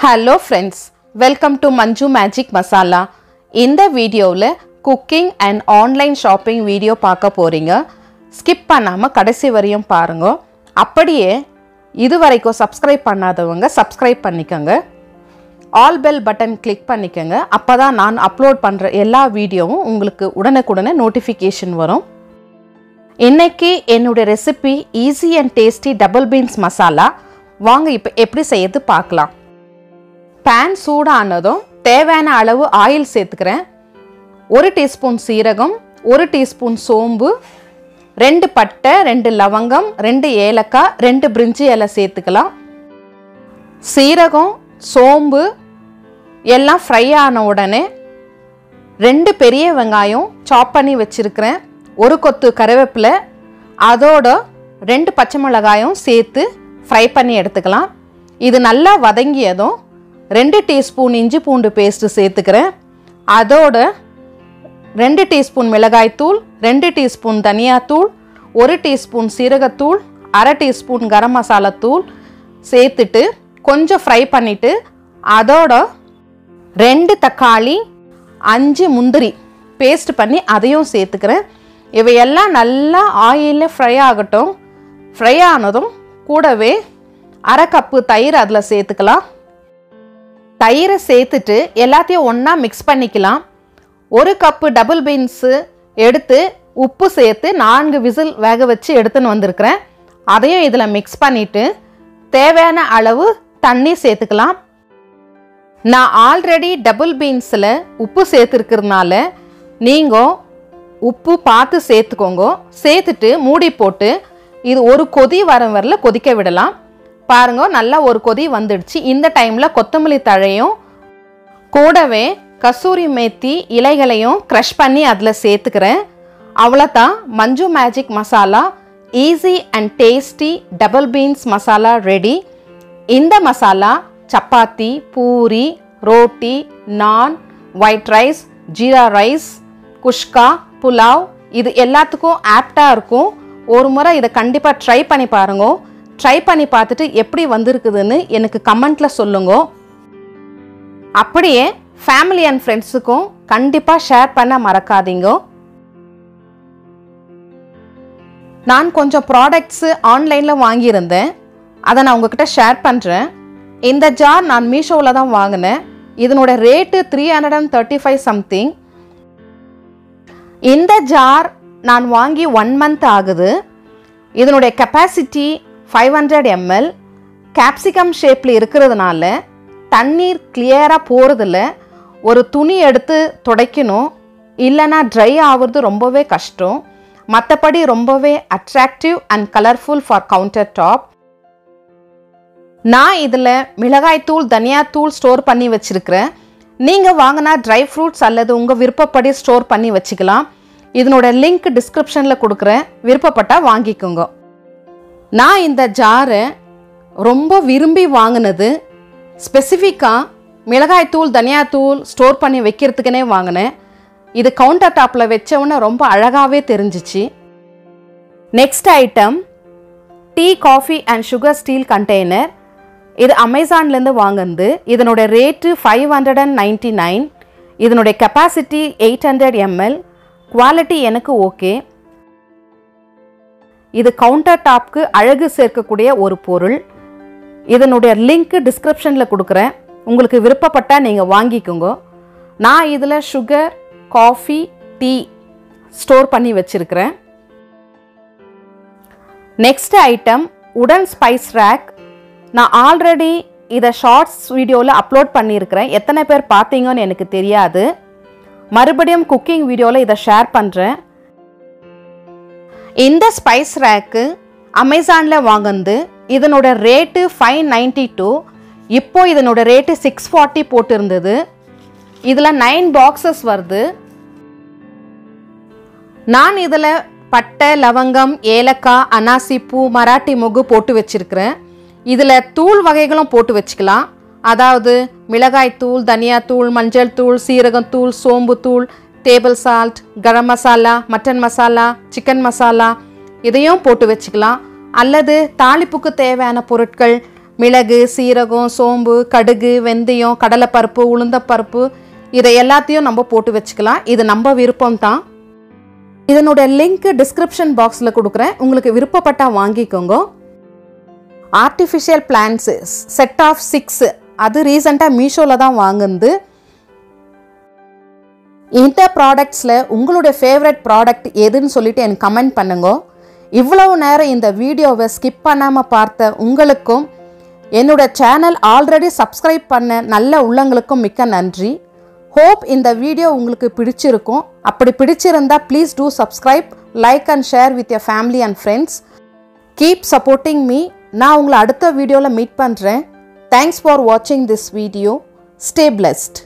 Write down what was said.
Hello friends, welcome to Manju Magic Masala. இந்த வீடியோவில் cooking and online shopping video பார்க்க போகிறீங்க. ஸ்கிப் பண்ணாமல் கடைசி வரையும் பாருங்க. அப்படியே இதுவரைக்கும் சப்ஸ்கிரைப் பண்ணாதவங்க சப்ஸ்கிரைப் பண்ணிக்கோங்க. ஆல் பெல் பட்டன் கிளிக் பண்ணிக்கோங்க. அப்போ தான் நான் அப்லோட் பண்ணுற எல்லா வீடியோவும் உங்களுக்கு உடனுக்குடனே நோட்டிஃபிகேஷன் வரும். இன்னைக்கு என்னுடைய recipe easy and tasty double beans masala. வாங்க இப்போ எப்படி செய்யறது பார்க்கலாம். பேன் சூடானதும் தேவையான அளவு ஆயில் சேர்த்துக்கிறேன். 1 டீஸ்பூன் சீரகம், 1 டீஸ்பூன் சோம்பு, 2 பட்டை, 2 லவங்கம், 2 ஏலக்காய், 2 பிரிஞ்சி இலை சேர்த்துக்கலாம். சீரகம், சோம்பு எல்லாம் ஃப்ரை ஆன உடனே 2 பெரிய வெங்காயம் சாப் பண்ணி வச்சிருக்கிறேன். 1 கொத்து கருவேப்பிலை, அதோட 2 பச்சை மிளகாயும் சேர்த்து ஃப்ரை பண்ணி எடுத்துக்கலாம். இது நல்லா வதங்கியதும் 2 டீஸ்பூன் இஞ்சி பூண்டு பேஸ்ட்டு சேர்த்துக்கிறேன். அதோட 2 டீஸ்பூன் மிளகாய்த்தூள், 2 டீஸ்பூன் தனியாத்தூள், 1 டீஸ்பூன் சீரகத்தூள், 1/2 டீஸ்பூன் கரம் மசாலா தூள் சேர்த்துட்டு கொஞ்சம் ஃப்ரை பண்ணிவிட்டு அதோட 2 தக்காளி, 5 முந்திரி பேஸ்ட் பண்ணி அதையும் சேர்த்துக்கிறேன். இவையெல்லாம் நல்லா ஆயிலில் ஃப்ரை ஆகட்டும். ஃப்ரை ஆனதும் கூடவே 1/2 கப்பு தயிர் அதில் சேர்த்துக்கலாம். தயிரை சேர்த்துட்டு எல்லாத்தையும் ஒன்றா மிக்ஸ் பண்ணிக்கலாம். 1 கப்பு டபுள் பீன்ஸு எடுத்து உப்பு சேர்த்து 4 விசில் வேக வச்சு எடுத்துன்னு வந்திருக்கிறேன். அதையும் இதில் மிக்ஸ் பண்ணிவிட்டு தேவையான அளவு தண்ணி சேர்த்துக்கலாம். நான் ஆல்ரெடி டபுள் பீன்ஸில் உப்பு சேர்த்துருக்கிறதுனால நீங்கள் உப்பு பார்த்து சேர்த்துக்கோங்க. சேர்த்துட்டு மூடி போட்டு இது ஒரு கொதி வரல கொதிக்க விடலாம். பாருங்க, நல்லா ஒரு கொதி வந்துடுச்சு. இந்த டைமில் கொத்தமல்லி தழையும் கூடவே கசூரி மேத்தி இலைகளையும் க்ரஷ் பண்ணி அதில் சேர்த்துக்கிறேன். அவ்வளோதான், Manju magic masala easy and tasty double beans masala ready. இந்த masala chapati, puri, roti, naan, white rice, jeera rice, kushka, pulao இது எல்லாத்துக்கும் ஆப்டாக இருக்கும். ஒரு முறை இதை கண்டிப்பாக ட்ரை பண்ணி பாருங்க. ட்ரை பண்ணி பார்த்துட்டு எப்படி வந்திருக்குதுன்னு எனக்கு கமெண்ட்டில் சொல்லுங்க. அப்படியே ஃபேமிலி அண்ட் ஃப்ரெண்ட்ஸுக்கும் கண்டிப்பாக ஷேர் பண்ண மறக்காதீங்க. நான் கொஞ்சம் ப்ராடக்ட்ஸு ஆன்லைனில் வாங்கியிருந்தேன், அதை நான் உங்ககிட்ட ஷேர் பண்ணுறேன். இந்த ஜார் நான் மீஷோவில் தான் வாங்கினேன். இதனோட ரேட்டு 335 சம்திங். இந்த ஜார் நான் வாங்கி 1 மந்த் ஆகுது. இதனுடைய கெப்பாசிட்டி 500 ml. கேப்சிகம் ஷேப்பில் இருக்கிறதுனால தண்ணீர் கிளியராக போகிறதில்ல. ஒரு துணி எடுத்து துடைக்கணும், இல்லைனா ட்ரை ஆகுறது ரொம்பவே கஷ்டம். மற்றபடி ரொம்பவே attractive and colourful for counter top. நான் இதில் மிளகாய்த்தூள், தனியாத்தூள் ஸ்டோர் பண்ணி வச்சுருக்கிறேன். நீங்கள் வாங்கினா ட்ரை ஃப்ரூட்ஸ் அல்லது உங்கள் விருப்பப்படி ஸ்டோர் பண்ணி வச்சுக்கலாம். இதனோட லிங்க் டிஸ்கிரிப்ஷனில் கொடுக்குறேன், விருப்பப்பட்டால் வாங்கிக்கோங்க. நான் இந்த ஜாரை ரொம்ப விரும்பி வாங்கினது ஸ்பெசிஃபிக்காக மிளகாய்த்தூள், தனியாத்தூள் ஸ்டோர் பண்ணி வைக்கிறதுக்குனே வாங்கினேன். இது கவுண்டர் டாப்பில் வச்சவுடனே ரொம்ப அழகாகவே தெரிஞ்சிச்சு. Next item tea, coffee and sugar steel container. இது அமேசான்லேருந்து வாங்கினது. இதனோட ரேட்டு 599. இதனுடைய கெப்பாசிட்டி 800 ml. குவாலிட்டி எனக்கு ஓகே. இது கவுண்டர் டாப்க்கு அழகு சேர்க்கக்கூடிய ஒரு பொருள். இதனுடைய லிங்க் டிஸ்கிரிப்ஷனில் கொடுக்குறேன், உங்களுக்கு விருப்பப்பட்டால் நீங்கள் வாங்கிக்கோங்க. நான் இதில் சுகர், காஃபி, டீ ஸ்டோர் பண்ணி வச்சுருக்கிறேன். நெக்ஸ்ட் ஐட்டம் உடன் ஸ்பைஸ் ரேக். நான் ஆல்ரெடி இதை ஷார்ட்ஸ் வீடியோவில் அப்லோட் பண்ணியிருக்கிறேன். எத்தனை பேர் பார்த்தீங்கன்னு எனக்கு தெரியாது. மறுபடியும் குக்கிங் வீடியோவில் இதை ஷேர் பண்ணுறேன். இந்த ஸ்பைஸ் ரேக்கு அமேசானில் வாங்கினது. இதனோட ரேட்டு 592. இப்போ இதனோட ரேட்டு 640 போட்டிருந்தது. இதில் 9 பாக்ஸஸ் வருது. நான் இதில் பட்டை, லவங்கம், ஏலக்காய், அனாசிப்பூ, மராட்டி மொகு போட்டு வச்சுருக்கிறேன். இதில் தூள் வகைகளும் போட்டு வச்சுக்கலாம். அதாவது மிளகாய்த்தூள், தனியாத்தூள், மஞ்சள் தூள், சீரகத்தூள், சோம்புத்தூள், table salt, garam masala, mutton masala, chicken masala இதையும் போட்டு வச்சுக்கலாம். அல்லது தாளிப்புக்கு தேவையான பொருட்கள் மிளகு, சீரகம், சோம்பு, கடுகு, வெந்தயம், கடலைப்பருப்பு, உளுந்தப்பருப்பு இதை எல்லாத்தையும் நம்ம போட்டு வச்சுக்கலாம். இது நம்ம விருப்பம் தான். இதனோட லிங்க் டிஸ்கிரிப்ஷன் பாக்ஸில் கொடுக்குறேன், உங்களுக்கு விருப்பப்பட்டால் வாங்கிக்கோங்க. ஆர்டிஃபிஷியல் பிளான்ட்ஸு செட் ஆஃப் 6 அது ரீசெண்டாக மீஷோவில் தான் வாங்குது. இந்த ப்ராடக்ட்ஸில் உங்களுடைய ஃபேவரட் ப்ராடக்ட் எதுன்னு சொல்லிட்டு எனக்கு கமெண்ட் பண்ணுங்க. இவ்வளவு நேரம் இந்த வீடியோவை ஸ்கிப் பண்ணாமல் பார்த்த உங்களுக்கும் என்னோட சேனல் ஆல்ரெடி சப்ஸ்கிரைப் பண்ண நல்ல உள்ளங்களுக்கும் மிக்க நன்றி. ஹோப் இந்த வீடியோ உங்களுக்கு பிடிச்சிருக்கும். அப்படி பிடிச்சிருந்தா please do subscribe, like and share with your family and friends. Keep supporting me. நான் உங்களை அடுத்த வீடியோவில் மீட் பண்ணுறேன். தேங்க்ஸ் ஃபார் வாட்சிங் திஸ் வீடியோ. Stay blessed.